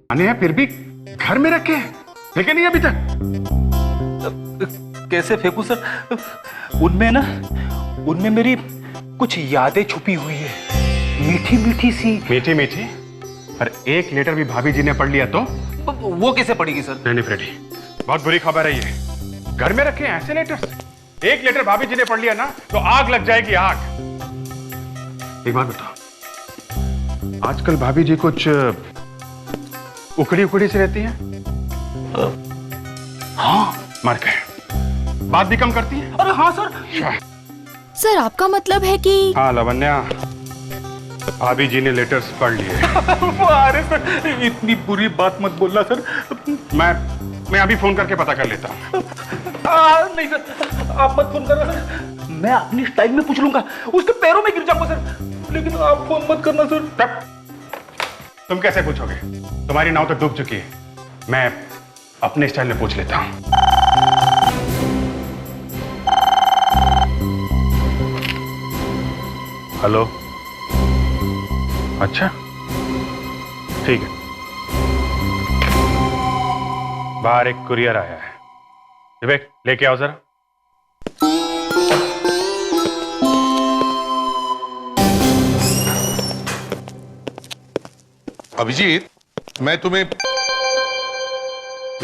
आने हैं फिर भी घर में रखे हैं, फेंके नहीं अभी तक। कैसे फेंकू सर? उनमें मेरी कुछ यादें छुपी हुई है, मीठी मीठी सी। मीठी मीठी? पर एक लेटर भी भाभी जी ने पढ़ लिया तो? वो कैसे पढ़ेगी सर? नहीं फ्रेडी, बहुत बुरी खबर है ये। घर में रखे हैं ऐसे लेटर्स, एक लेटर भाभी जी ने पढ़ लिया ना तो आग लग जाएगी, आग। एक बात बताओ, आजकल भाभी जी कुछ उखड़ी उखड़ी से रहती हैं? हाँ, मर गए। बात भी कम करती है। अरे हाँ सर। सर आपका मतलब है कि? हाँ लवन्या, भाभी जी ने लेटर्स पढ़ लिए। अरे सर, इतनी बुरी बात मत बोलना सर। मैं अभी फोन करके पता कर लेता हूँ। नहीं सर, आप मत फोन करना सर, मैं अपनी स्टाइल में पूछ लूंगा, उसके पैरों में गिर जाऊंगा सर, लेकिन आप फोन मत करना सर। तब तुम कैसे पूछोगे? तुम्हारी नाव तो डूब चुकी है, मैं अपने स्टाइल में पूछ लेता हूँ। हेलो, अच्छा ठीक है, बाहर एक कुरियर आया है, विवेक लेके आओ जरा। अभिजीत, मैं तुम्हें,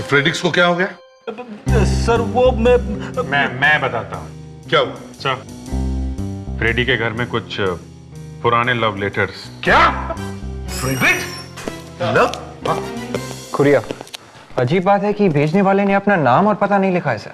फ्रेडिक्स को क्या हो गया? सर वो मैं बताता हूँ क्या हुआ? सर, फ्रेडी के घर में कुछ पुराने लव लेटर्स। क्या? फ्रेडिक्स? लव? कुरिया, अजीब बात है कि भेजने वाले ने अपना नाम और पता नहीं लिखा है सर।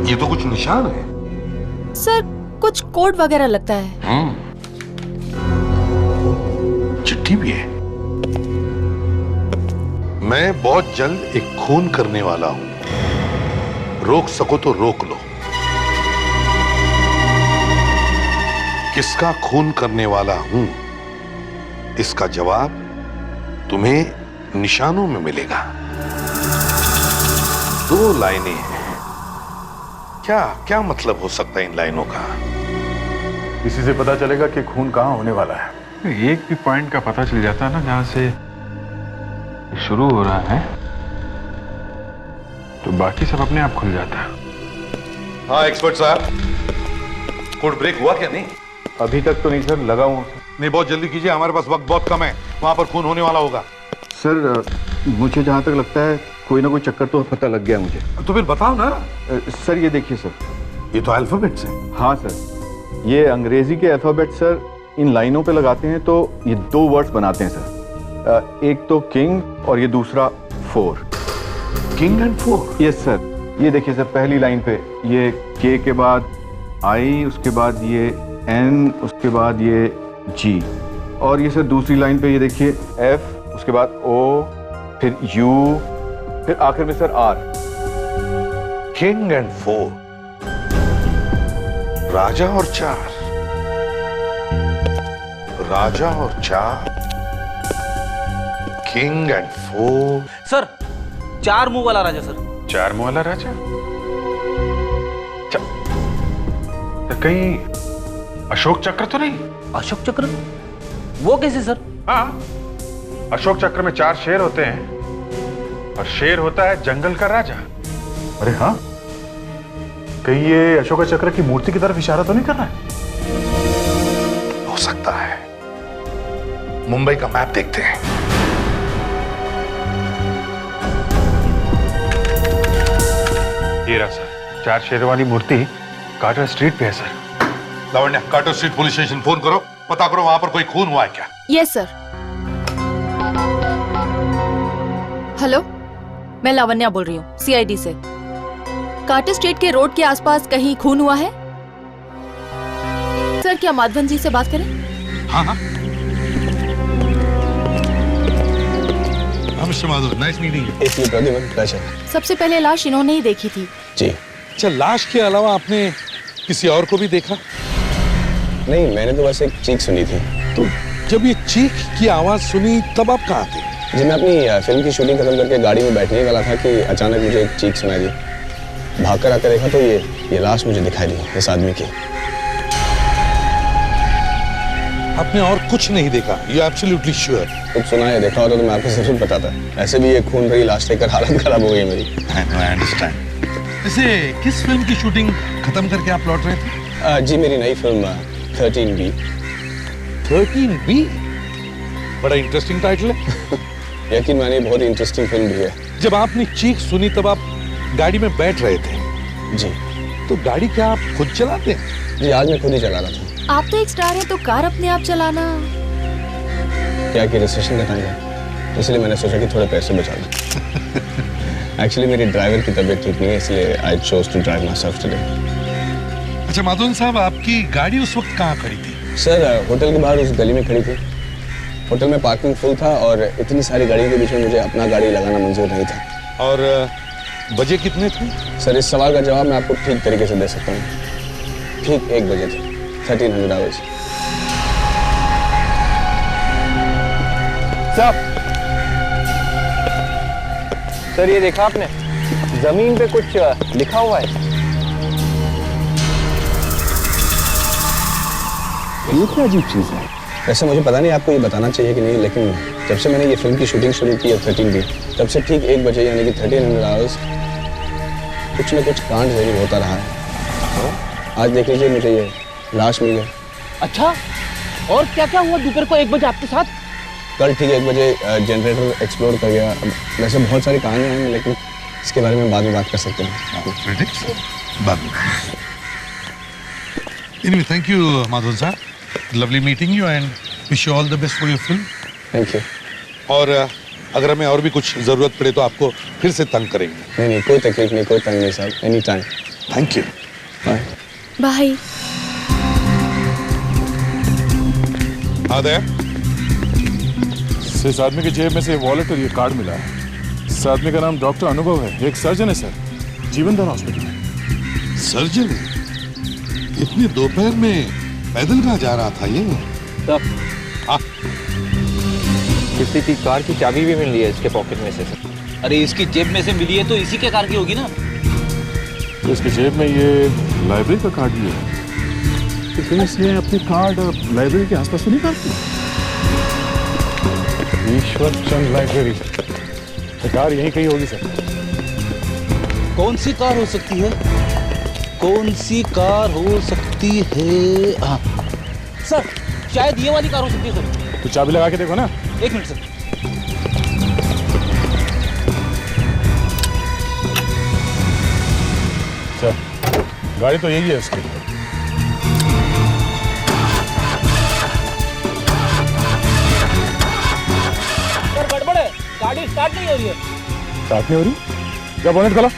ये तो कुछ निशान है। सर कुछ कोड वगैरह लगता है। चिट्ठी भी है। मैं बहुत जल्द एक खून करने वाला हूं, रोक सको तो रोक लो। किसका खून करने वाला हूं, इसका जवाब तुम्हें निशानों में मिलेगा। 2 लाइनें हैं। क्या क्या मतलब हो सकता है इन लाइनों का? इसी से पता चलेगा कि खून कहाँ होने वाला है। एक भी पॉइंट का पता चल जाता है ना जहां से शुरू हो रहा है, तो बाकी सब अपने आप खुल जाता है। हाँ एक्सपर्ट साहब, कोड ब्रेक हुआ क्या? नहीं अभी तक तो नहीं सर, लगा हूं। नहीं, बहुत जल्दी कीजिए, हमारे पास वक्त बहुत कम है। वहां पर खून होने वाला होगा। सर मुझे जहाँ तक लगता है कोई ना कोई चक्कर तो पता लग गया मुझे। तो फिर बताओ ना। सर ये देखिए सर, ये तो अल्फाबेट्स हैं। हाँ सर, ये अंग्रेजी के अल्फाबेट सर इन लाइनों पे लगाते हैं तो ये 2 वर्ड्स बनाते हैं सर। एक तो किंग और ये दूसरा 4। King and 4? Yes sir. ये देखिए सर, पहली लाइन पे ये के के बाद आई, उसके बाद ये एन, उसके बाद ये जी, और ये सर दूसरी लाइन पे ये देखिए एफ, उसके बाद ओ, फिर यू, फिर आखिर में सर आर। किंग एंड 4, राजा और 4, राजा और 4, किंग एंड 4। सर 4 मुंह वाला राजा सर। 4 मुंह वाला राजा? तो कहीं अशोक चक्र तो नहीं? अशोक चक्र? वो कैसे सर? हाँ, अशोक चक्र में 4 शेर होते हैं और शेर होता है जंगल का राजा। अरे हाँ, कहीं ये अशोक चक्र की मूर्ति की तरफ इशारा तो नहीं कर रहा है? हो सकता है। मुंबई का मैप देखते हैं। ये रहा सर, 4 शेर वाली मूर्ति कार्टर स्ट्रीट पे है sir. Lavanya, Carter Street police station phone करो, पता करो वहां पर कोई खून हुआ है क्या। Yes sir. हेलो, मैं लावण्या बोल रही हूँ सीआईडी से। कार्टर स्ट्रीट के रोड के आसपास कहीं खून हुआ है? सर क्या माधवन जी से बात करें? हाँ हाँ। Mister Madhav, nice meeting you. सबसे पहले लाश इन्होंने ही देखी थी। जी। अच्छा, लाश के अलावा आपने किसी और को भी देखा? नहीं, मैंने तो बस एक चीख सुनी थी। तो जब ये चीख की आवाज सुनी तब आप कहाँ थे? जी मैं अपनी फिल्म की शूटिंग खत्म करके गाड़ी में बैठने वाला था कि अचानक मुझे एक चीख सुनाई दी। भागकर आकर देखा तो ये लाश मुझे दिखाई दी इस आदमी की। आपने और कुछ नहीं देखा? You absolutely sure? कुछ सुना है देखा होता तो मैं आपको जरूर बताता। ऐसे भी ये खून भरी लाश देखकर हालत खराब हो गई मेरी। I understand. वैसे किस फिल्म की शूटिंग खत्म करके आप लौट रहे थे? जी मेरी नई फिल्म 13B। 13B? बड़ा इंटरेस्टिंग टाइटल है। यकीन मानिए बहुत इंटरेस्टिंग फिल्म भी है। जब आपने चीख सुनी तब आप गाड़ी में बैठ रहे थे? जी। तो गाड़ी क्या आप खुद चलाते हैं? जी आज मैं खुद ही चला रहा था। आप तो एक स्टार हैं तो कार अपने आप चलाना। क्या कि रिसेशन का टाइम है इसलिए मैंने सोचा कि थोड़े पैसे बचा लूं। एक्चुअली मेरी ड्राइवर की तबीयत ठीक नहीं है इसलिए I chose to drive myself today. अच्छा माधवन साहब, आपकी गाड़ी उस वक्त कहाँ खड़ी थी? सर होटल के बाहर उस गली में खड़ी थी। होटल में पार्किंग फुल था और इतनी सारी गाड़ियों के बीच में मुझे अपना गाड़ी लगाना मंजूर नहीं था। और बजे कितने थे? सर इस सवाल का जवाब मैं आपको ठीक तरीके से दे सकता हूँ। ठीक 1 बजे थे। 1300 आवर्स। सर ये देखा आपने, जमीन पे कुछ लिखा हुआ है। ये क्या अजीब चीज है? वैसे मुझे पता नहीं आपको ये बताना चाहिए कि नहीं, लेकिन जब से मैंने ये फिल्म की शूटिंग शुरू की है 13B, तब से ठीक 1 बजे यानी कि 1300 आवर्स कुछ न कुछ कांड जरूर होता रहा है। आज देख लीजिए मुझे ये लाश मिल गई। अच्छा, और क्या क्या हुआ दोपहर को 1 बजे आपके साथ? कल ठीक 1 बजे जनरेटर एक्सप्लोड कर गया। वैसे बहुत सारी कहानियाँ हैं लेकिन इसके बारे में बाद में बात कर सकते हैं। Anyway, thank you, Madhavan sir. Lovely meeting you and wish you all the best for your film. Thank you. और अगर हमें और भी कुछ जरूरत पड़े तो आपको फिर से तंग करेंगे। नहीं नहीं कोई तकलीफ नहीं, कोई तंग नहीं साहब, any time. Thank you. Bye. Bye. आदर इस आदमी की जेब में से वॉलेट और ये कार्ड मिला है। इस आदमी का नाम डॉक्टर अनुभव है, एक सर्जन है सर, जीवनदान हॉस्पिटल में। सर्जन है? इतनी दोपहर में पैदल कहाँ जा रहा था ये? किसी की कार की चाबी भी मिल रही है इसके पॉकेट में से सर। अरे इसकी जेब में से मिली है तो इसी के कार की होगी ना। तो इसकी जेब में ये लाइब्रेरी का कार्ड भी है। तो पुलिस ने अपने कार्ड लाइब्रेरी के आसपास तो नहीं काटती? ईश्वर चंद लाइब्रेरी, कार यहीं कहीं होगी सर। कौन सी कार हो सकती है? कौन सी कार हो सकती है? हाँ सर, शायद ये वाली कार हो सकती है सर। तो चाबी लगा के देखो ना। 1 मिनट सर। सर गाड़ी तो यही है उसकी। सर गड़बड़ है, गाड़ी स्टार्ट नहीं हो रही है। स्टार्ट नहीं हो रही? क्या बोनेट खोलो।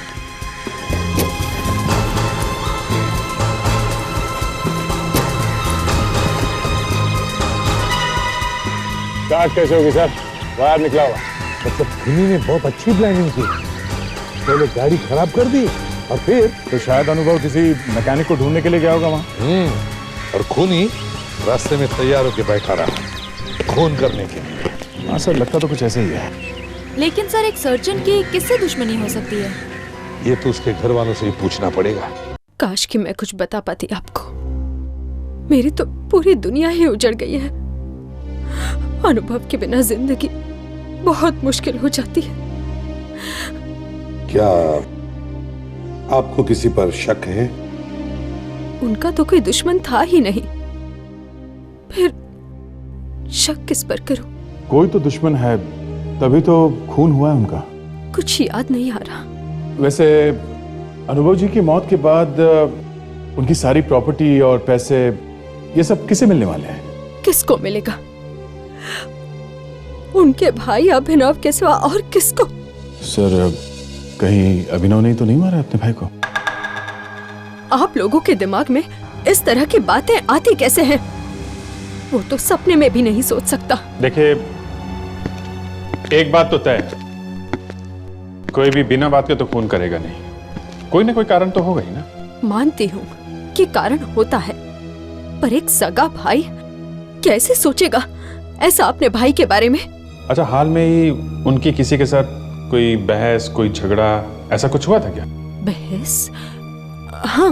स्टार्ट कैसे होगी सर? वायर निकला हुआ। मतलब खुनी ने बहुत अच्छी प्लानिंग की। पहले गाड़ी खराब कर दी और फिर तो शायद अनुभव किसी मैकेनिक को ढूंढने के लिए गया होगा वहाँ। और खूनी रास्ते में तैयार होकर बैठा रहा खून करने के लिए। हाँ सर, लगता तो कुछ ऐसे ही है। लेकिन सर एक सर्जन की किससे दुश्मनी हो सकती है? ये तो उसके घर वालों से ही पूछना पड़ेगा। काश कि मैं कुछ बता पाती आपको। मेरी तो पूरी दुनिया ही उजड़ गई है। अनुभव के बिना जिंदगी बहुत मुश्किल हो जाती है। क्या आपको किसी पर शक है? उनका तो कोई दुश्मन था ही नहीं, फिर शक किस पर करूं? कोई तो दुश्मन है, तभी तो खून हुआ है उनका। कुछ याद नहीं आ रहा। वैसे अनुभव जी की मौत के बाद उनकी सारी प्रॉपर्टी और पैसे ये सब किसे मिलने वाले हैं? किसको मिलेगा? उनके भाई अभिनव के सिवा और किसको? सर कहीं अभिनव ने तो नहीं मारा अपने भाई को? आप लोगों के दिमाग में इस तरह की बातें आती कैसे हैं? वो तो सपने में भी नहीं सोच सकता। देखिए, एक बात तो तय, कोई भी बिना बात के तो खून करेगा नहीं। कोई ना कोई कारण तो होगा ही ना। मानती हूँ कि कारण होता है, पर एक सगा भाई कैसे सोचेगा ऐसा अपने भाई के बारे में? अच्छा, हाल में ही उनकी किसी के साथ कोई बहस, कोई झगड़ा, ऐसा कुछ हुआ था क्या? बहस? हाँ,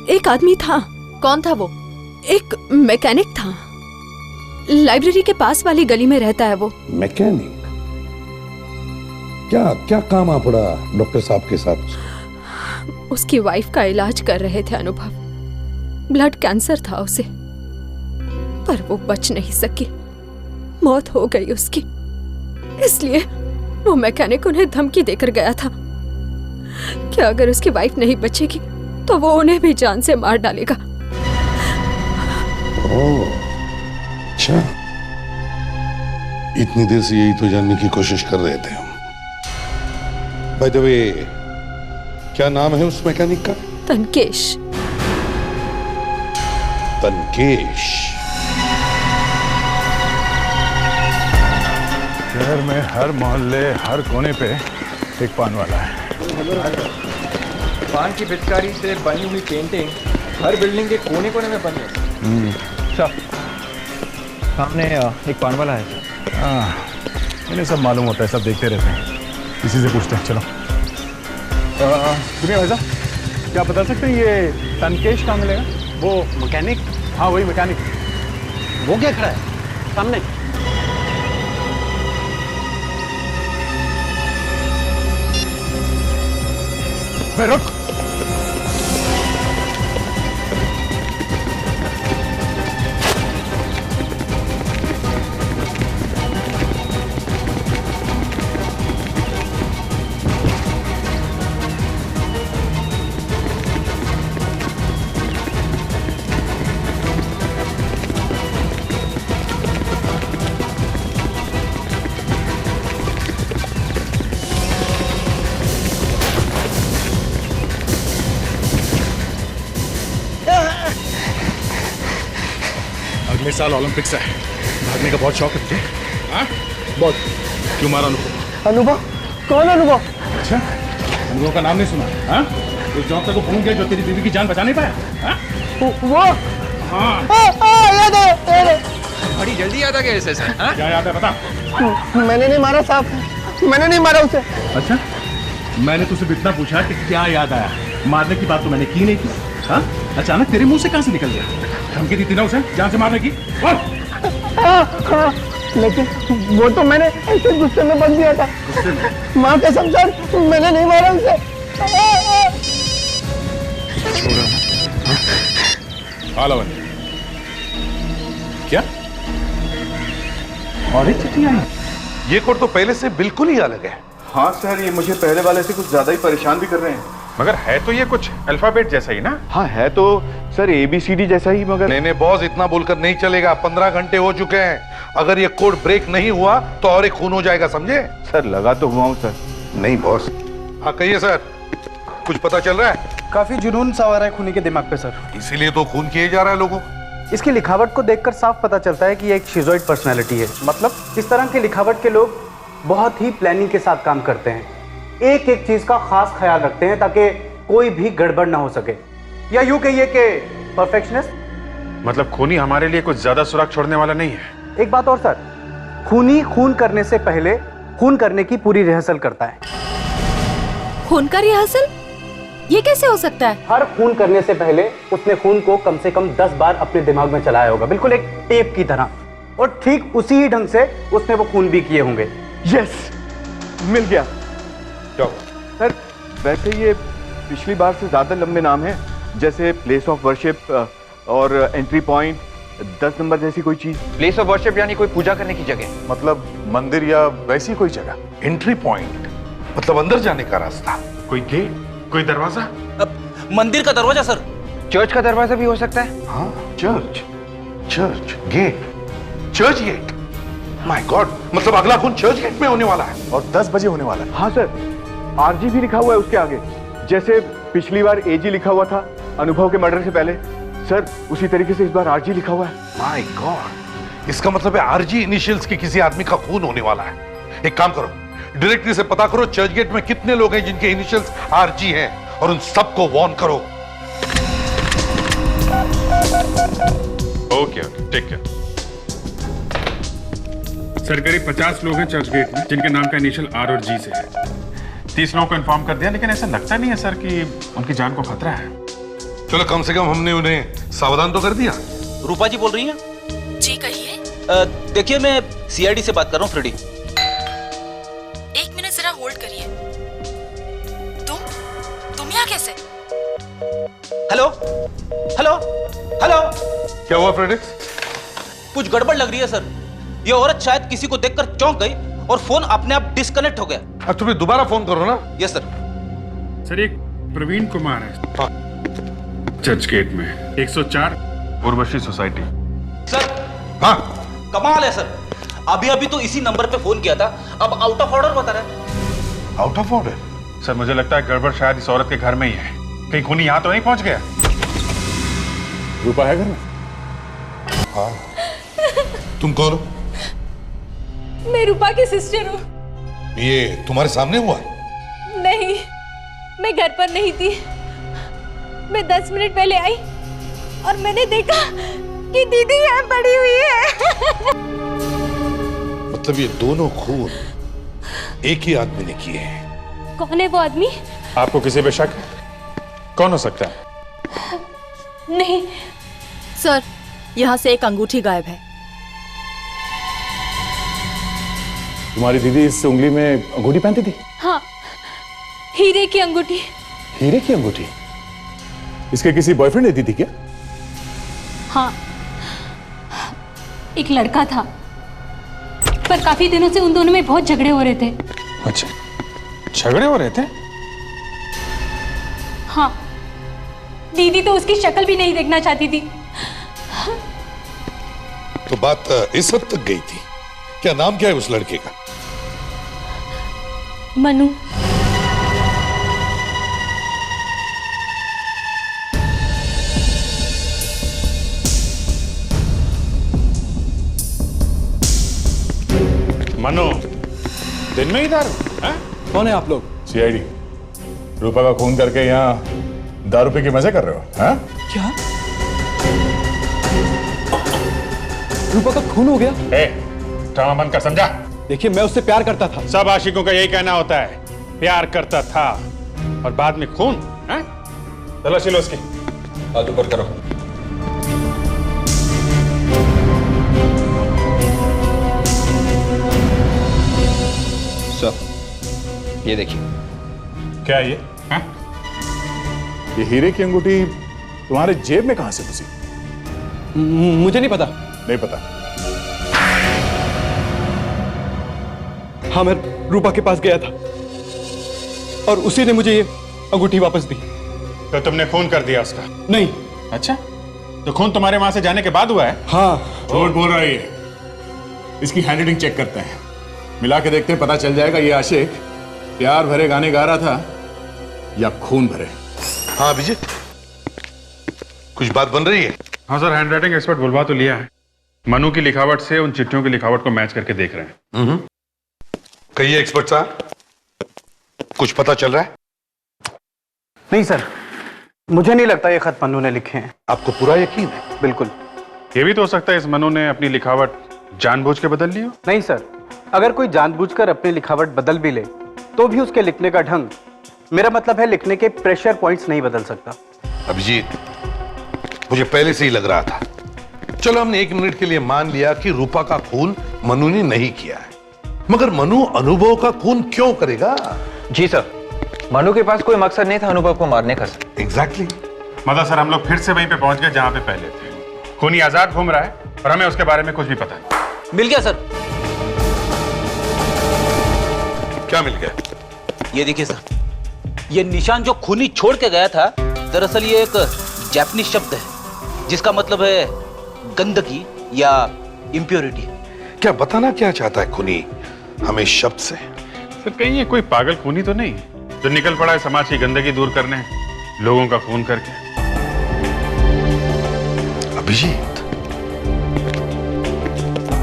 एक आदमी था। कौन था वो? एक मैकेनिक था। लाइब्रेरी के पास वाली गली में रहता है वो। मैकेनिक? क्या क्या काम आ पड़ा डॉक्टर साहब के साथ? उसकी वाइफ का इलाज कर रहे थे अनुभव। ब्लड कैंसर था उसे, पर वो बच नहीं सकी, मौत हो गई उसकी। इसलिए वो मैकेनिक उन्हें धमकी देकर गया था कि अगर उसकी वाइफ नहीं बचेगी तो वो उन्हें भी जान से मार डालेगा। ओह, अच्छा, इतनी देर से यही तो जानने की कोशिश कर रहे थे हम। बाय द वे, क्या नाम है उस मैकेनिक का? तनकेश। तनकेश। शहर में हर मोहल्ले, हर कोने पे एक पान वाला है। पान की पिचकारी से बनी हुई पेंटिंग हर बिल्डिंग के कोने कोने में बनी है। अच्छा, सामने एक पान वाला है। हाँ, इन्हें सब मालूम होता है, सब देखते रहते हैं। इसी से पूछते हैं, चलो। सुनिए भाई साहब, क्या बता सकते हैं ये तनकेश कहाँ मिलेगा? वो मैकेनिक? हाँ, वही मैकेनिक। वो क्या खड़ा है सामने? रुक। अगले साल ओलंपिक्स है, भागने का बहुत शौक है तुझे? हाँ? बहुत। क्यों मारा अनुभव? अनुभव? कौन अनुभव? अच्छा, अनुभव का नाम नहीं सुना? हाँ? उस डॉक्टर को फोन किया जो तेरी बीवी की जान बचा नहीं पाया? हाँ? वो? हाँ। याद है। बड़ी जल्दी याद आ गया इसे सर। हाँ? क्या याद है बता? मैंने नहीं मारा साहब, मैंने नहीं मारा उसे। अच्छा, मैंने तुझसे इतना पूछा कि क्या याद आया, मारने की बात तो मैंने की नहीं थी। हाँ? अचानक तेरे मुंह से कहां से निकल गया? धमकी दी थी ना उसे जान से मारने की? हाँ, लेकिन वो तो मैंने ऐसे गुस्से में बन दिया था। माँ कसम सर, मैंने नहीं मारा उसे। क्या? और एक चिट्ठी आई? ये कोड तो पहले से बिल्कुल ही अलग है। हाँ सर, ये मुझे पहले वाले से कुछ ज्यादा ही परेशान भी कर रहे हैं। मगर है तो ये कुछ अल्फाबेट जैसा ही ना? हाँ है तो सर ABCD जैसा ही, मगर नहीं बॉस, इतना बोलकर नहीं चलेगा। 15 घंटे हो चुके हैं। अगर ये कोड ब्रेक नहीं हुआ तो और एक खून हो जाएगा, समझे? सर लगा तो हुआ हूँ सर। नहीं बॉस। हाँ कहिए सर, कुछ पता चल रहा है? काफी जुनून सा आ रहा है खूनी के दिमाग पे सर। इसीलिए तो खून किए जा रहा है लोगों। इसकी लिखावट को देखकर साफ पता चलता है कि ये एक शिजोइड पर्सनैलिटी है। मतलब इस तरह की लिखावट के लोग बहुत ही प्लानिंग के साथ काम करते हैं, एक एक चीज का खास ख्याल रखते हैं ताकि कोई भी गड़बड़ ना हो सके, या यूं कहिए कि परफेक्शनिस्ट। मतलब खूनी हमारे लिए कुछ ज्यादा सुराग छोड़ने वाला नहीं है। एक बात और सर, खूनी खून करने से पहले खून करने की पूरी रिहर्सल करता है। खून का रिहर्सल? ये कैसे हो सकता है? हर खून करने से पहले उसने खून को कम से कम 10 बार अपने दिमाग में चलाया होगा, बिल्कुल एक टेप की तरह, और ठीक उसी ही ढंग से उसने वो खून भी किए होंगे। यस, मिल गया। क्या सर वैसे ये पिछली बार से ज्यादा लंबे नाम हैं, जैसे प्लेस ऑफ वर्शिप और एंट्री पॉइंट, 10 नंबर जैसी कोई चीज। प्लेस ऑफ वर्शिप यानी कोई पूजा करने की जगह? मतलब मंदिर या वैसी कोई जगह? एंट्री पॉइंट मतलब अंदर जाने का रास्ता। कोई गेट, कोई दरवाजा? मंदिर का दरवाजा सर। चर्च का दरवाजा भी हो सकता है। हाँ, Churchgate, Churchgate. My god, मतलब अगला खून चर्च गेट में होने वाला है और 10 बजे होने वाला है। हाँ सर, RG भी लिखा हुआ है उसके आगे, जैसे पिछली बार AG लिखा हुआ था अनुभव के मर्डर से पहले। सर उसी तरीके से इस बार RG लिखा हुआ है। माय गॉड, इसका मतलब है RG इनिशियल्स के किसी आदमी का खून होने वाला है। एक काम करो, डायरेक्टली से पता करो चर्च गेट में कितने लोग हैं जिनके इनिशियल्स RG हैं, और उन सबको वार्न करो। Okay, take care. सर करीब 50 लोग हैं चर्च गेट में जिनके नाम का इनिशियल आर और जी से है। 30 लोगों को इन्फॉर्म कर दिया, लेकिन ऐसा लगता नहीं है सर कि उनकी जान को खतरा है। चलो कम से कम हमने उन्हें सावधान तो कर दिया। रूपा जी बोल रही हैं? जी कहिए। देखिए मैं सीआईडी से बात कर रहा हूँ, फ्रेडी। 1 मिनट जरा होल्ड करिए। तुम यहाँ कैसे? हेलो हेलो हेलो, क्या हुआ फ्रेडिक्स? कुछ गड़बड़ लग रही है सर। ये औरत शायद किसी को देखकर चौंक गई और फोन अपने आप डिस्कनेक्ट हो गया। अब तुम्हें दोबारा फोन करो ना। Yes sir. सर एक प्रवीण कुमार है चर्च गेट में 104 उर्वशी सोसाइटी। सर हाँ कमाल है सर, अभी अभी तो इसी नंबर पे फोन किया था, अब आउट ऑफ ऑर्डर बता रहा है। Out of order? सर मुझे लगता है गड़बड़ शायद इस औरत के घर में ही है। कहीं खूनी यहाँ तो नहीं पहुंच गया? रूपा है घर में? हाँ। तुम कौन हो? मैं रूपा की सिस्टर हूँ। ये तुम्हारे सामने हुआ? नहीं, मैं घर पर नहीं थी। मैं 10 मिनट पहले आई और मैंने देखा कि दीदी यहाँ पड़ी हुई है। मतलब ये दोनों खून एक ही आदमी ने किए हैं। कौन है वो आदमी? आपको किसी पे शक है? कौन हो सकता है? नहीं सर, यहाँ से एक अंगूठी गायब है। तुम्हारी दीदी इस उंगली में अंगूठी पहनती थी? हाँ, हीरे की अंगूठी। हीरे की अंगूठी? इसके किसी बॉयफ्रेंड ने दी थी क्या? हाँ, एक लड़का था, पर काफी दिनों से उन दोनों में बहुत झगड़े हो रहे थे। अच्छा, झगड़े हो रहे थे? हाँ, दीदी तो उसकी शक्ल भी नहीं देखना चाहती थी। तो बात इस हद तक गई थी। क्या नाम क्या है उस लड़के का? मनु। मनु, दिन में ही दारू? कौन है आप लोग? सीआईडी। रूपा का खून करके यहाँ दारू पी के मजे कर रहे हो? हाँ? क्या? रूपा का खून हो गया? ड्रामा बंद कर, समझा? देखिए मैं उससे प्यार करता था। सब आशिकों का यही कहना होता है, प्यार करता था और बाद में खून। तलाशी लो उसकी। हाथ ऊपर करो। सर, ये देखिए। क्या ये? हाँ? ये हीरे की अंगूठी तुम्हारे जेब में कहां से घुसी? मुझे नहीं पता। नहीं पता? हाँ, मैं रूपा के पास गया था और उसी ने मुझे ये अंगूठी वापस दी। तो तुमने खून कर दिया उसका? नहीं। अच्छा, तो खून तुम्हारे वहां से जाने के बाद हुआ है? हाँ। झूठ बोल रहा है ये। इसकी हैंडराइटिंग चेक करते हैं, मिला के देखते हैं, पता चल जाएगा ये आशिक प्यार भरे गाने गा रहा था या खून भरे। हाँ अभिजीत, कुछ बात बन रही है? हाँ सर, हैंडराइटिंग एक्सपर्ट बुलवा तो लिया है। मनु की लिखावट से उन चिट्ठियों की लिखावट को मैच करके देख रहे हैं। कहिए एक्सपर्ट साहब, कुछ पता चल रहा है? नहीं सर, मुझे नहीं लगता ये खत मनु ने लिखे हैं। आपको पूरा यकीन है? बिल्कुल। ये भी तो हो सकता है इस मनु ने अपनी लिखावट जानबूझ के बदल ली हो। नहीं सर, अगर कोई जानबूझकर अपनी लिखावट बदल भी ले तो भी उसके लिखने का ढंग, मेरा मतलब है लिखने के प्रेशर पॉइंट्स नहीं बदल सकता। अभिजीत, मुझे पहले से ही लग रहा था। चलो हमने 1 मिनट के लिए मान लिया कि रूपा का खून मनु ने नहीं किया है, मगर मनु अनुभव का खून क्यों करेगा? जी सर, मनु के पास कोई मकसद नहीं था अनुभव को मारने का। एग्जैक्टली। मतलब सर, हम लोग फिर से वहीं पे पहुंच गए जहां पे पहले थे। खूनी आजाद घूम रहा है और हमें उसके बारे में कुछ भी पता नहीं। मिल गया सर। क्या मिल गया? ये देखिए सर, ये निशान जो खूनी छोड़ के गया था, दरअसल ये एक जापानीज शब्द है जिसका मतलब है गंदगी या इम्प्योरिटी। क्या बताना क्या चाहता है खूनी हमें शब्द से? सर कहीं ये कोई पागल खूनी तो नहीं जो निकल पड़ा है समाज की गंदगी दूर करने, लोगों का खून करके? अभिजीत,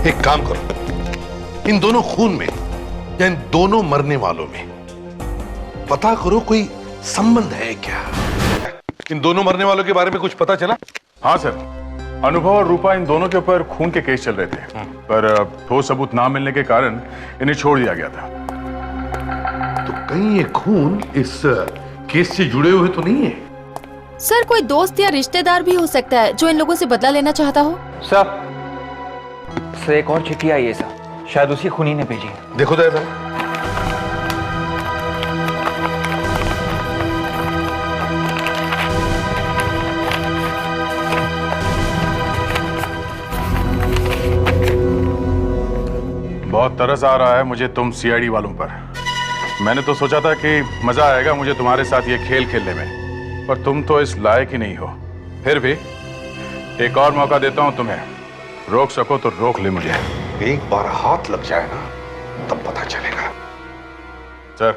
एक काम करो, इन दोनों खून में या इन दोनों मरने वालों में पता करो कोई संबंध है क्या? इन दोनों मरने वालों के बारे में कुछ पता चला? हाँ सर, अनुभव और रूपा इन दोनों के ऊपर खून के केस चल रहे थे, पर ठोस सबूत ना मिलने के कारण इन्हें छोड़ दिया गया था। तो कहीं ये खून इस केस से जुड़े हुए तो नहीं है? सर, कोई दोस्त या रिश्तेदार भी हो सकता है जो इन लोगों से बदला लेना चाहता हो। सर एक और चिट्ठी आई है सर, शायद उसी खूनी ने भेजी है। देखो दादा। बहुत तरस आ रहा है मुझे तुम सीआईडी वालों पर। मैंने तो सोचा था कि मजा आएगा मुझे तुम्हारे साथ ये खेल खेलने में, पर तुम तो इस लायक ही नहीं हो। फिर भी एक और मौका देता हूं तुम्हें, रोक सको तो रोक ले मुझे। एक बार हाथ लग जाए ना तब पता चलेगा। सर,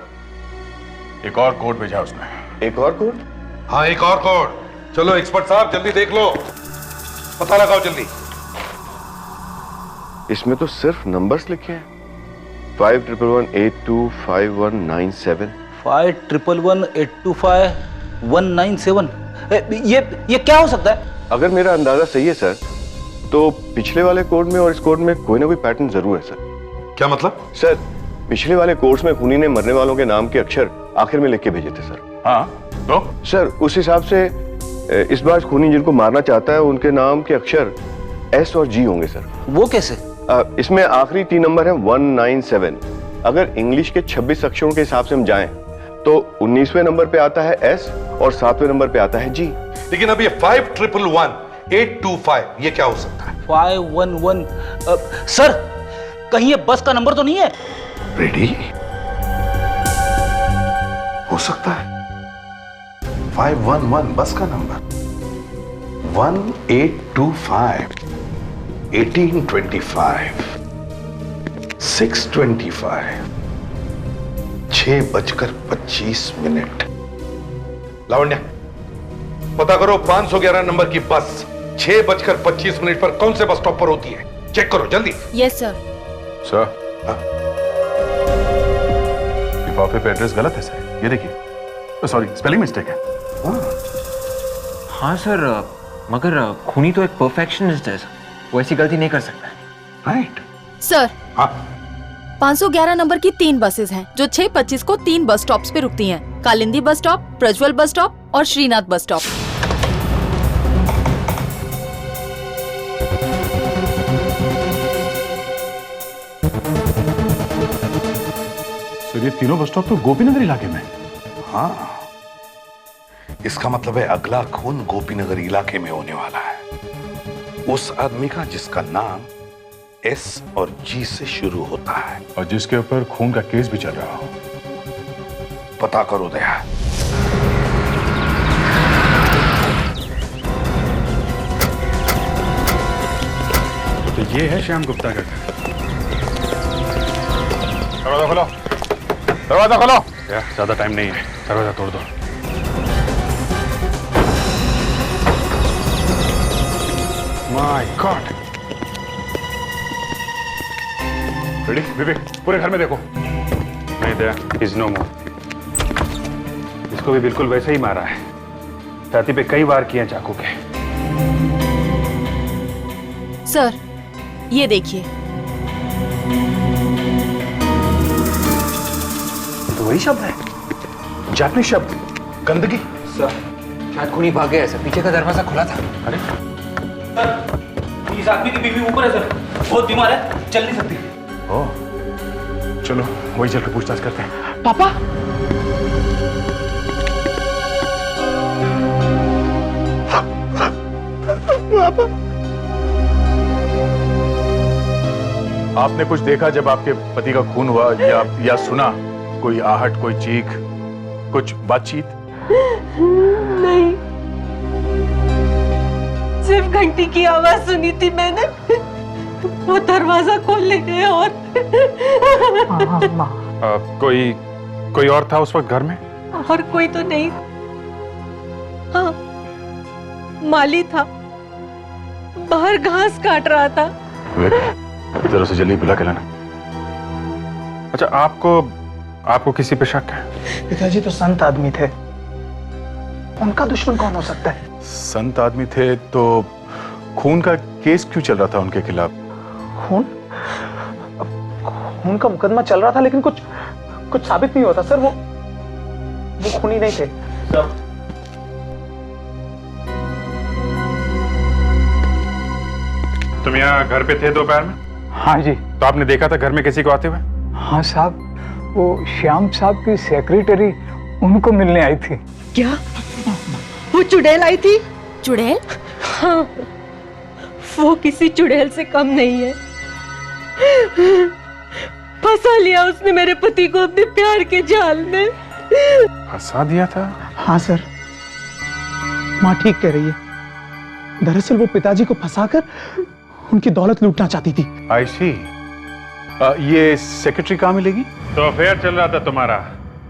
एक और कोड भेजा उसने। एक और कोड? हाँ, एक और कोड। चलो एक्सपर्ट साहब जल्दी देख लो, पता लगाओ जल्दी। इसमें तो सिर्फ नंबर्स लिखे हैं। 5111825197। 5111825197। ये क्या हो सकता है? अगर मेरा अंदाजा सही है सर, तो पिछले वाले कोड में और इस कोड में कोई ना कोई पैटर्न जरूर है सर। क्या मतलब? सर, पिछले वाले कोर्स में खूनी ने मरने वालों के नाम के अक्षर आखिर में लिख के भेजे थे सर। हाँ तो? सर, उस हिसाब से इस बार खूनी जिनको मारना चाहता है उनके नाम के अक्षर एस और जी होंगे सर। वो कैसे? इसमें आखिरी 3 नंबर है 197। अगर इंग्लिश के 26 अक्षरों के हिसाब से हम जाएं तो 19वें नंबर पे आता है एस और 7वें नंबर पे आता है जी। लेकिन अब ये 51118255 ये क्या हो सकता है? 511 सर, कहीं ये बस का नंबर तो नहीं है? रेडी? हो सकता है 511 बस का नंबर। 1825 1825 625 6:25। लावण्या, पता करो 511 नंबर की बस 6:25 पर कौन से बस स्टॉप पर होती है। चेक करो जल्दी। Yes sir. सर, लिफाफे पे एड्रेस गलत है सर, ये देखिए। सॉरी, स्पेलिंग मिस्टेक है। हाँ सर, मगर खूनी तो एक परफेक्शनिस्ट है सर, वो ऐसी गलती नहीं कर सकता। Right sir. हाँ, 511 नंबर की 3 बसेस हैं जो 6:25 को 3 बस स्टॉप्स पे रुकती हैं। Kalindi bus stop, Prajwal bus stop और श्रीनाथ बस स्टॉप। सर, ये तीनों बस स्टॉप तो गोपीनगर इलाके में। हाँ, इसका मतलब है अगला खून गोपीनगर इलाके में होने वाला है। उस आदमी का जिसका नाम एस और जी से शुरू होता है और जिसके ऊपर खून का केस भी चल रहा हो। पता करो दया। तो ये है श्याम गुप्ता का घर। दरवाजा खोलो, दरवाजा खोलो। यार, ज्यादा टाइम नहीं है, दरवाजा तोड़ दो। My God. रेडी विवेक, पूरे घर में देखो। नहीं दया, इज नो मोर। इसको भी बिल्कुल वैसे ही मारा है, छाती पे कई वार किए चाकू के। सर, ये देखिए। तो वही शब्द है, जापानी शब्द, गंदगी। सर, शायद खूनी भाग गया है सर, पीछे का दरवाजा खुला था। अरे सर, इस आदमी की बीवी ऊपर है सर, बहुत बीमार है, चल नहीं सकती। ओ, चलो वही चल के पूछताछ करते हैं। पापा, आपने कुछ देखा जब आपके पति का खून हुआ, या सुना कोई आहट, कोई चीख, कुछ बातचीत? नहीं, सिर्फ घंटी की आवाज सुनी थी मैंने। वो दरवाजा खोलने गए और कोई और था उस वक्त घर में? और कोई तो नहीं। हाँ, माली था, बाहर घास काट रहा था। जरा से जल्दी बुला के लाना। अच्छा, आपको किसी पे शक है? पिताजी तो संत आदमी थे, उनका दुश्मन कौन हो सकता है? संत आदमी थे तो खून का केस क्यों चल रहा था उनके खिलाफ? खून खून का मुकदमा चल रहा था, लेकिन कुछ साबित नहीं होता सर। वो खूनी नहीं थे सर। तुम यहाँ घर पे थे दोपहर में? हाँ जी। तो आपने देखा था घर में किसी को आते हुए? हाँ साहब, वो श्याम साहब की सेक्रेटरी उनको मिलने आई थी। क्या वो चुड़ैल आई थी? चुड़ैल? हाँ, वो किसी चुड़ैल से कम नहीं है। फंसा लिया उसने मेरे पति को अपने प्यार के जाल में। फंसा दिया था? हाँ सर, माँ ठीक कह रही है। दरअसल वो पिताजी को फंसाकर उनकी दौलत लूटना चाहती थी। आई सी। ये सेक्रेटरी कहाँ मिलेगी? तो अफेयर चल रहा था तुम्हारा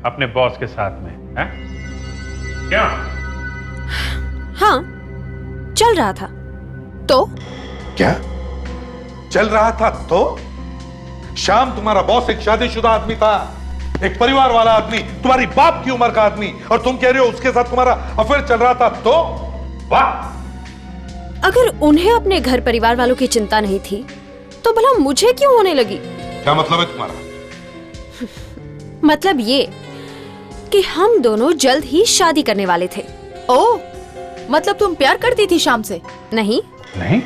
अपने बॉस के साथ में, हैं? क्या? हाँ, चल रहा था। तो क्या चल रहा था? तो श्याम तुम्हारा बॉस एक शादीशुदा आदमी था, एक परिवार वाला आदमी, तुम्हारी बाप की उम्र का आदमी, और तुम कह रहे हो उसके साथ तुम्हारा अफेयर चल रहा था? तो वाह! अगर उन्हें अपने घर परिवार वालों की चिंता नहीं थी तो भला मुझे क्यों होने लगी? क्या मतलब है तुम्हारा? मतलब ये कि हम दोनों जल्द ही शादी करने वाले थे। ओह, मतलब तुम प्यार करती थी श्याम से? नहीं। नहीं?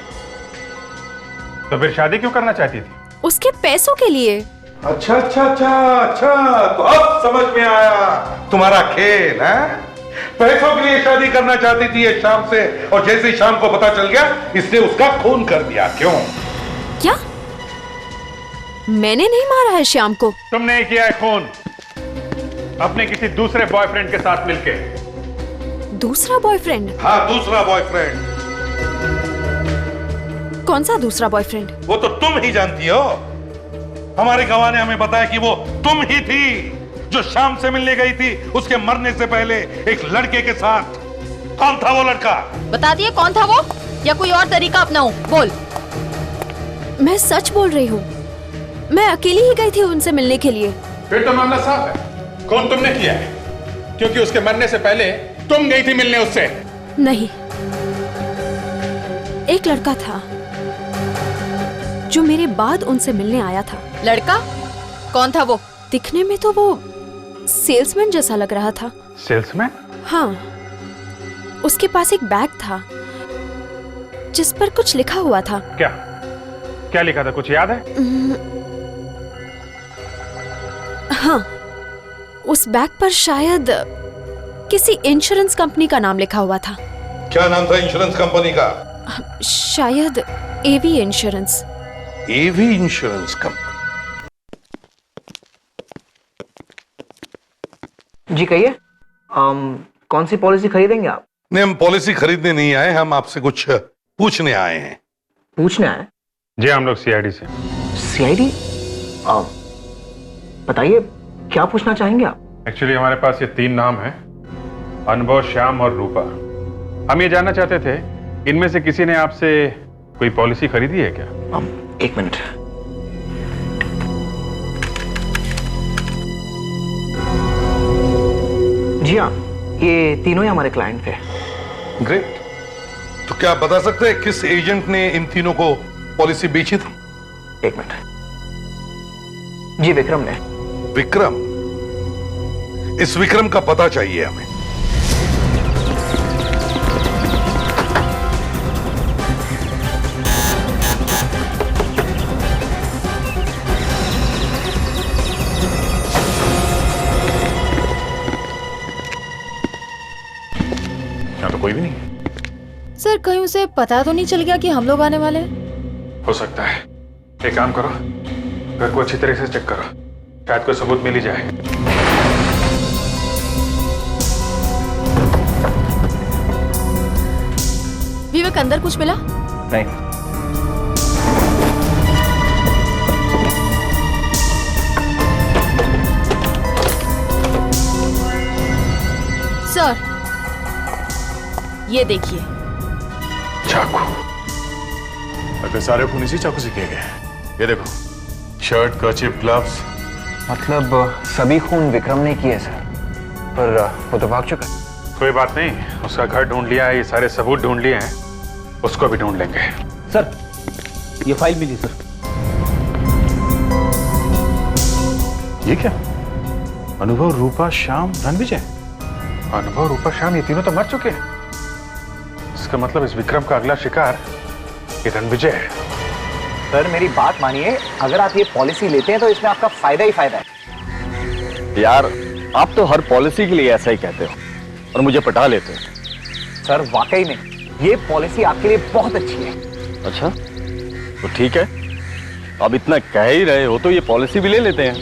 तो फिर शादी क्यों करना चाहती थी? उसके पैसों के लिए। अच्छा अच्छा अच्छा अच्छा, तो अब समझ में आया तुम्हारा खेल है। पैसों के लिए शादी करना चाहती थी ये शाम से, और जैसे ही शाम को पता चल गया इसने उसका खून कर दिया। क्यों? क्या? मैंने नहीं मारा है श्याम को। तुमने किया है खून अपने किसी दूसरे बॉयफ्रेंड के साथ मिलके। दूसरा बॉयफ्रेंड? हाँ, दूसरा बॉयफ्रेंड। कौन सा दूसरा बॉयफ्रेंड? वो तो तुम ही जानती हो। हमारे गवाह ने हमें बताया कि वो तुम ही थी जो शाम से मिलने गई थी उसके मरने से पहले एक लड़के के साथ। कौन था वो लड़का? बता दिए कौन था वो, या कोई और तरीका अपनाऊं? बोल। मैं सच बोल रही हूँ, मैं अकेली ही गई थी उनसे मिलने के लिए। फिर तो मामला साफ है, खून तुमने किया है, क्योंकि उसके मरने से पहले तुम गई थी मिलने उससे। नहीं, एक लड़का था जो मेरे बाद उनसे मिलने आया था। लड़का? कौन था वो? दिखने में तो वो सेल्समैन जैसा लग रहा था। सेल्समैन? हाँ, उसके पास एक बैग था जिस पर कुछ लिखा हुआ था। क्या क्या लिखा था, कुछ याद है? हाँ, उस बैग पर शायद किसी इंश्योरेंस कंपनी का नाम लिखा हुआ था। क्या नाम था इंश्योरेंस कंपनी का? शायद एवी इंश्योरेंस। एवी इंश्योरेंस कंपनी? जी कहिए, कौन सी पॉलिसी खरीदेंगे आप? नहीं, हम पॉलिसी खरीदने नहीं आए, हम आपसे कुछ पूछने आए हैं। पूछने आए? जी, हम लोग सीआईडी से। सीआईडी? बताइए क्या पूछना चाहेंगे आप? एक्चुअली हमारे पास ये 3 नाम हैं, अनुभव, श्याम और रूपा। हम ये जानना चाहते थे इनमें से किसी ने आपसे कोई पॉलिसी खरीदी है क्या? 1 मिनट। जी हाँ, ये तीनों ही हमारे क्लाइंट थे। ग्रेट। तो क्या आप बता सकते हैं किस एजेंट ने इन तीनों को पॉलिसी बेची थी? 1 मिनट। जी, विक्रम ने। विक्रम? इस विक्रम का पता चाहिए हमें। यहाँ तो कोई भी नहीं। सर, कहीं उसे पता तो नहीं चल गया कि हम लोग आने वाले हैं? हो सकता है। एक काम करो, घर को अच्छी तरह से चेक करो, शायद कोई सबूत मिल ही जाए। विवेक, अंदर कुछ मिला? नहीं। सर, ये देखिए। चाकू। अगर सारे खून इसी चाकू से किए गए। ये देखो, शर्ट, कर्चिफ, ग्लव्स। मतलब सभी खून विक्रम ने किए सर, पर वो तो भाग चुका। कोई बात नहीं, उसका घर ढूंढ लिया है, ये सारे सबूत ढूंढ लिए हैं। उसको भी ढूंढ लेंगे। सर, ये फाइल मिली सर। ये क्या? अनुभव, रूपा, श्याम, रणविजय। अनुभव, रूपा, श्याम, ये तीनों तो मर चुके हैं। इसका मतलब इस विक्रम का अगला शिकार ये रणविजय है। सर मेरी बात मानिए, अगर आप ये पॉलिसी लेते हैं तो इसमें आपका फायदा ही फायदा है। यार आप तो हर पॉलिसी के लिए ऐसा ही कहते हो और मुझे पटा लेते हो। सर वाकई में ये पॉलिसी आपके लिए बहुत अच्छी है। अच्छा तो ठीक है, अब इतना कह ही रहे हो तो ये पॉलिसी भी ले लेते हैं।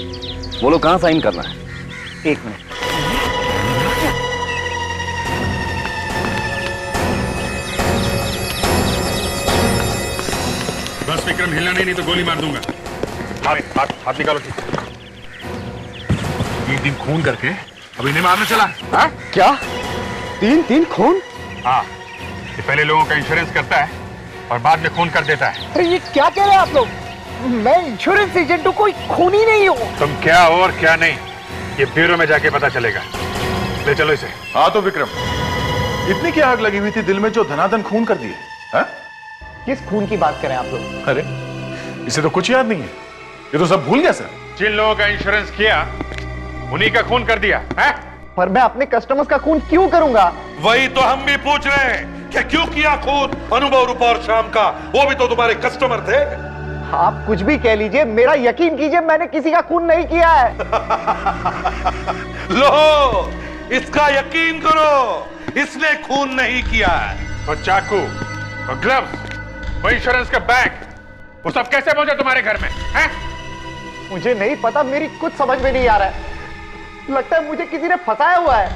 बोलो कहाँ साइन करना है? 1 मिनट। बस विक्रम, हिलना नहीं तो गोली मार दूंगा। हाथ निकालो। ठीक है, 3 खून करके अभी नहीं मारने चला। हाँ? क्या 3 खून? हाँ, ये पहले लोगों का इंश्योरेंस करता है और बाद में खून कर देता है। अरे ये क्या कह रहे हैं आप लोग? मैं इंश्योरेंस एजेंट हूँ, कोई खूनी नहीं हूँ। तुम क्या हो और क्या नहीं, ये ब्यूरो में जाके पता चलेगा। ले चलो इसे। हाँ तो विक्रम, इतनी क्या आग लगी हुई थी दिल में जो धनाधन खून कर दिए? हाँ? किस खून की बात करें आप लोग? अरे इसे तो कुछ याद नहीं है, ये तो सब भूल गया सर। जिन लोगों का इंश्योरेंस किया उन्हीं का खून कर दिया है? पर मैं अपने कस्टमर्स का खून क्यों करूंगा? वही तो हम भी पूछ रहे हैं कि क्यों किया खून अनुभव, रूपा और श्याम का? वो भी तो तुम्हारे कस्टमर थे। आप कुछ भी कह लीजिए, मेरा यकीन कीजिए मैंने किसी का खून नहीं किया है। लो, इसका यकीन करो, इसने खून नहीं किया है। और चाकू और ग्लव्स, वो इंश्योरेंस का बैग, वो सब कैसे पहुंचा तुम्हारे घर में? हैं? मुझे नहीं पता, मेरी कुछ समझ में नहीं आ रहा है। लगता है मुझे किसी ने फंसाया हुआ है।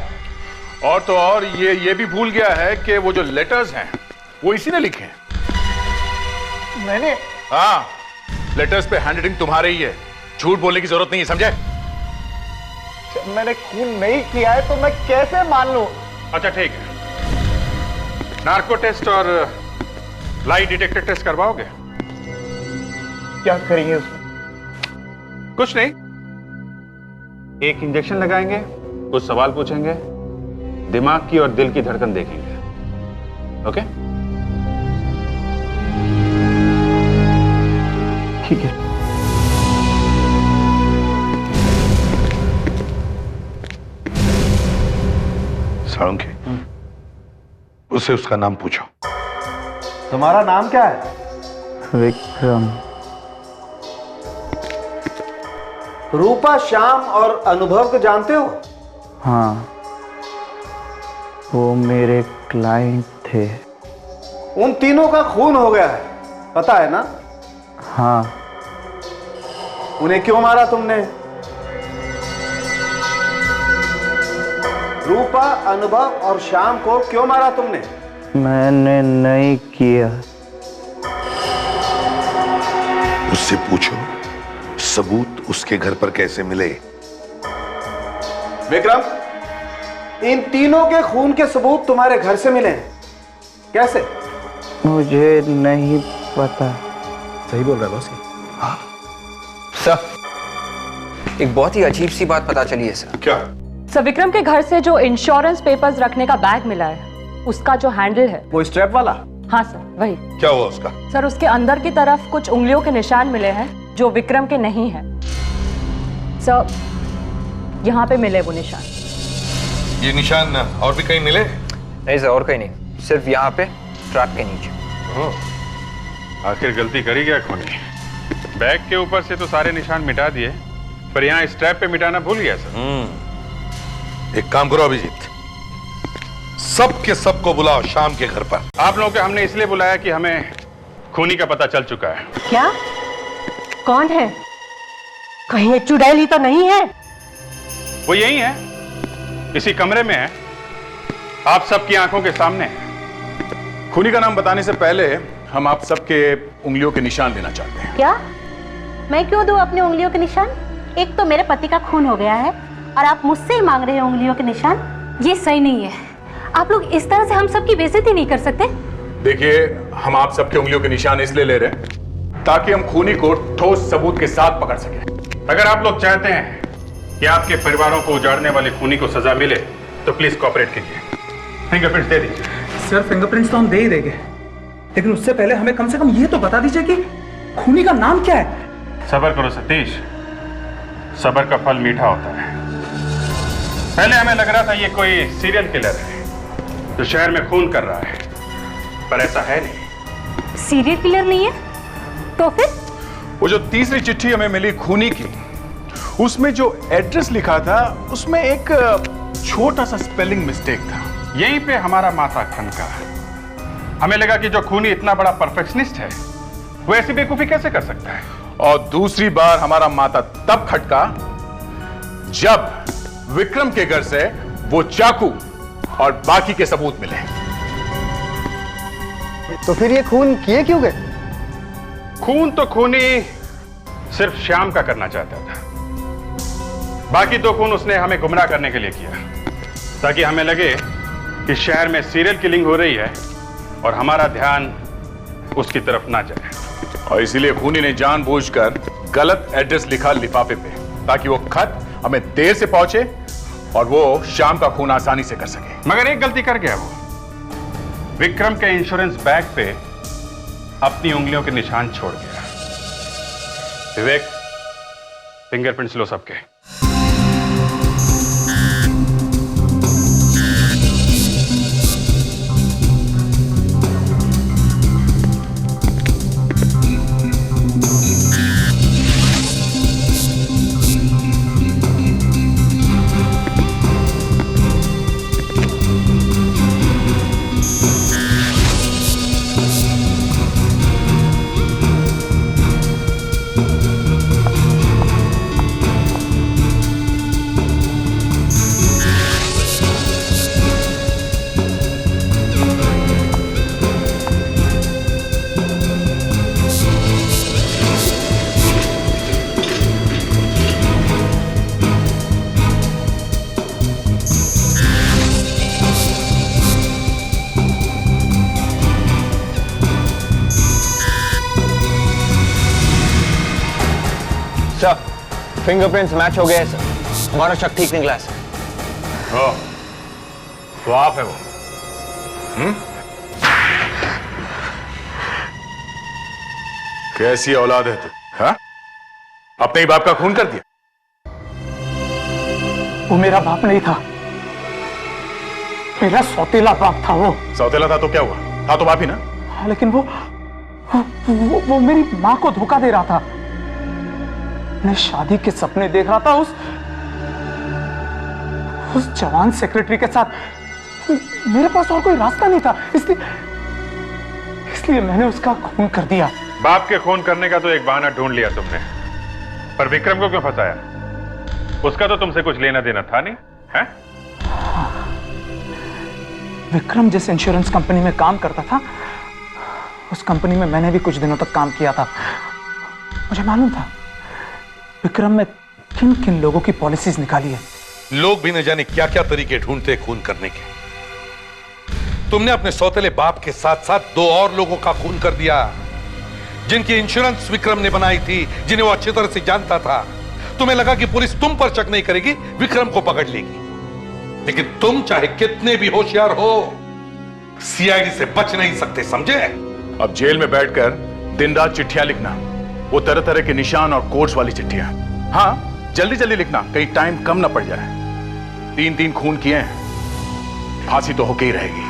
और तो और ये भी भूल गया है कि वो जो लेटर्स हैं वो इसी ने लिखे हैं। मैंने? हाँ, लेटर्स पे हैंडराइटिंग तुम्हारे ही है, झूठ बोलने की जरूरत नहीं है, समझे? जब मैंने खून नहीं किया है तो मैं कैसे मान लूं? अच्छा ठीक है, नार्को टेस्ट और लाई डिटेक्टर टेस्ट करवाओगे? क्या करेंगे उसमें? कुछ नहीं, एक इंजेक्शन लगाएंगे, कुछ सवाल पूछेंगे, दिमाग की और दिल की धड़कन देखेंगे। ओके? ठीक है। साळुंखे, उससे उसका नाम पूछो। तुम्हारा नाम क्या है? विक्रम। रूपा, श्याम और अनुभव को जानते हो? हाँ, वो मेरे क्लाइंट थे। उन तीनों का खून हो गया है, पता है ना? हाँ। उन्हें क्यों मारा तुमने? रूपा, अनुभव और श्याम को क्यों मारा तुमने? मैंने नहीं किया। उससे पूछो सबूत उसके घर पर कैसे मिले। विक्रम, इन तीनों के खून के सबूत तुम्हारे घर से मिले हैं, कैसे? मुझे नहीं पता। सही बोल रहा है बॉस। हाँ सर, एक बहुत ही अजीब सी बात पता चली है सर। क्या? सर, विक्रम के घर से जो इंश्योरेंस पेपर्स रखने का बैग मिला है, उसका जो हैंडल है, वो स्ट्रैप वाला? हाँ सर, वही। क्या हुआ उसका? सर, उसके अंदर की तरफ कुछ उंगलियों के निशान मिले हैं जो विक्रम के नहीं हैं। सर, यहाँ पे मिले वो निशान। ये निशान और भी कहीं मिले? नहीं सर, और कहीं नहीं, सिर्फ यहाँ पे ट्रक के नीचे। आखिर गलती करी क्या खूनी? बैग के ऊपर से तो सारे निशान मिटा दिए, पर यहाँ स्ट्रैप पे मिटाना भूल गया सर। एक काम करो अभिजीत, सबके सबको बुलाओ शाम के घर पर। आप लोगों को हमने इसलिए बुलाया कि हमें खूनी का पता चल चुका है। क्या? कौन है? कहीं ये चुड़ैली तो नहीं है? वो यही है, इसी कमरे में है, आप सबकी आंखों के सामने है। खूनी का नाम बताने से पहले हम आप सबके उंगलियों के निशान लेना चाहते हैं। क्या? मैं क्यों दूं अपनी उंगलियों के निशान? एक तो मेरे पति का खून हो गया है और आप मुझसे ही मांग रहे हैं उंगलियों के निशान। ये सही नहीं है। आप लोग इस तरह से हम सबकी बेइज्जती नहीं कर सकते। देखिए, हम आप सबके उंगलियों के निशान इसलिए ले रहे हैं ताकि हम खूनी को ठोस सबूत के साथ पकड़ सकें। अगर आप लोग चाहते हैं कि आपके परिवारों को उजाड़ने वाले खूनी को सजा मिले तो प्लीज कोऑपरेट कीजिए। फिंगरप्रिंट्स दे दीजिए। सर, फिंगरप्रिंट्स तो हम दे ही देंगे, लेकिन उससे पहले हमें कम से कम ये तो बता दीजिए कि खूनी का नाम क्या है। सब्र करो सतीश, सब्र का फल मीठा होता है। पहले हमें लग रहा था ये कोई सीरियल किलर है जो शहर में खून कर रहा है, पर ऐसा है नहीं। सीरियल किलर नहीं है तो फिर? वो जो तीसरी चिट्ठी हमें मिली खूनी की, उसमें जो एड्रेस लिखा था उसमें एक छोटा सा स्पेलिंग मिस्टेक था। यहीं पे हमारा माथा ठनका। हमें लगा कि जो खूनी इतना बड़ा परफेक्शनिस्ट है वो ऐसी बेवकूफी कैसे कर सकता है। और दूसरी बार हमारा माथा तब खटका जब विक्रम के घर से वो चाकू और बाकी के सबूत मिले। तो फिर ये खून किए क्यों गए? खून तो खूनी सिर्फ श्याम का करना चाहता था, बाकी तो खून उसने हमें गुमराह करने के लिए किया, ताकि हमें लगे कि शहर में सीरियल किलिंग हो रही है और हमारा ध्यान उसकी तरफ ना जाए। और इसीलिए खूनी ने जानबूझकर गलत एड्रेस लिखा लिफाफे पे, ताकि वो खत हमें देर से पहुंचे और वो शाम का खून आसानी से कर सके। मगर एक गलती कर गया वो, विक्रम के इंश्योरेंस बैग पे अपनी उंगलियों के निशान छोड़ गया। विवेक, फिंगरप्रिंट्स लो सबके। फिंगरप्रिंट्स मैच हो गए सर, हमारा शक ठीक निकला सर। तो आप है वो? कैसी औलाद है तू? हाँ? अपने ही बाप का खून कर दिया? वो मेरा बाप नहीं था, मेरा सौतेला बाप था। वो सौतेला था तो क्या हुआ? था तो बाप ही ना। हाँ, लेकिन वो मेरी माँ को धोखा दे रहा था। मैं शादी के सपने देख रहा था उस जवान सेक्रेटरी के साथ। मेरे पास और कोई रास्ता नहीं था, इसलिए मैंने उसका खून कर दिया। बाप के खून करने का तो एक बहाना ढूंढ लिया तुमने, पर विक्रम को क्यों फंसाया? उसका तो तुमसे कुछ लेना देना था नहीं है? विक्रम जिस इंश्योरेंस कंपनी में काम करता था, उस कंपनी में मैंने भी कुछ दिनों तक काम किया था। मुझे मालूम था विक्रम में किन किन लोगों की पॉलिसीज निकाली है। लोग भी न जाने क्या क्या तरीके ढूंढते खून करने के। तुमने अपने सौतेले बाप के साथ साथ दो और लोगों का खून कर दिया, जिनकी इंश्योरेंस विक्रम ने बनाई थी, जिन्हें वो अच्छी तरह से जानता था। तुम्हें लगा कि पुलिस तुम पर शक नहीं करेगी, विक्रम को पकड़ लेगी। लेकिन तुम चाहे कितने भी होशियार हो, सीआईडी से बच नहीं सकते, समझे? अब जेल में बैठकर दिन रात चिट्ठियां लिखना, वो तरह तरह के निशान और कोड्स वाली चिट्ठियां। हाँ, जल्दी जल्दी लिखना, कहीं टाइम कम ना पड़ जाए। 3 खून किए हैं, फांसी तो होके ही रहेगी।